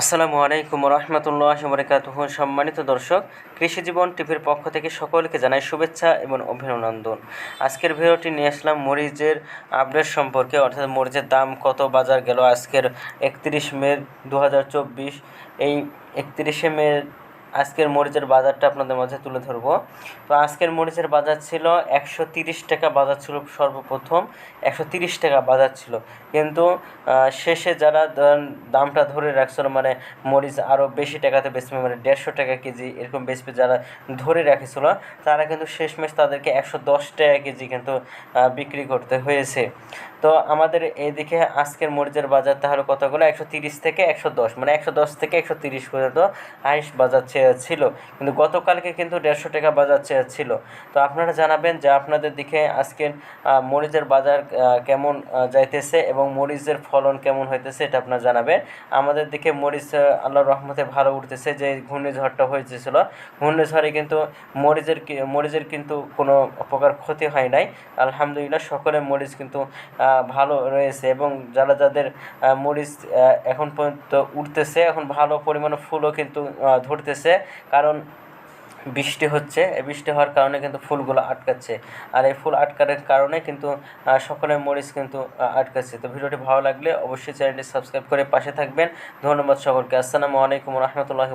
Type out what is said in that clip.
আসসালামু আলাইকুম রহমতুল্লাহি বারাকাতুহু। সম্মানিত দর্শক, কৃষি জীবন টিভির পক্ষ থেকে সকলকে জানাই শুভেচ্ছা এবং অভিনন্দন। আজকের ভিডিওটি নিয়ে আসলাম মরিচের আপডেট সম্পর্কে, অর্থাৎ মরিচের দাম কত বাজার গেল আজকের 31 মে 2024। এই 31 মে আজকের মরিচের বাজারটা আপনাদের মাঝে তুলে ধরবো। তো আজকের মরিচের বাজার ছিল 130 টাকা বাজার ছিল, সর্বপ্রথম 130 টাকা বাজার ছিল, কিন্তু শেষে যারা দামটা ধরে রাখছিল, মানে মরিচ আরও বেশি টাকাতে বেচবে, মানে 150 টাকা কেজি এরকম বেচবে, যারা ধরে রাখেছিল তারা কিন্তু শেষমেশ তাদেরকে 110 টাকা কেজি কিন্তু বিক্রি করতে হয়েছে। তো আমাদের এইদিকে আজকের মরিচের বাজার তাহলে কতগুলো, 130 থেকে 110, মানে 110 থেকে 130 পর্যন্ত হাইস্ট বাজার ছিল, কিন্তু গতকালকে কিন্তু 150 টাকা বাজার ছিল। তো আপনারা জানাবেন যে আপনাদের দিকে আজকের মরিচের বাজার কেমন যাইতেছে এবং মরিচের ফলন কেমন হইতেছে, এটা আপনারা জানাবেন। আমাদের দিকে মরিচ আল্লাহর রহমতে ভালো উঠতেছে। যে ঘূর্ণিঝড়টা হয়েছিল, ঘূর্ণিঝড়ে কিন্তু মরিচের কিন্তু কোনো প্রকার ক্ষতি হয় নাই, আলহামদুলিল্লাহ। সকলের মরিচ কিন্তু ভালো রয়েছে, এবং যাদের মরিচ এখন পর্যন্ত উঠতেছে, এখন ভালো পরিমাণে ফুলও কিন্তু ধরতেছে, কারণ বৃষ্টি হচ্ছে। এই বৃষ্টি হওয়ার কারণে কিন্তু ফুলগুলো আটকাচ্ছে, আর এই ফুল আটকানোর কারণে কিন্তু সকলের মরিচ কিন্তু আটকাচ্ছে। তো ভিডিওটি ভালো লাগলে অবশ্যই চ্যানেলটি সাবস্ক্রাইব করে পাশে থাকবেন। ধন্যবাদ সকলকে। আসসালামু আলাইকুম রহমতুল্লাহি।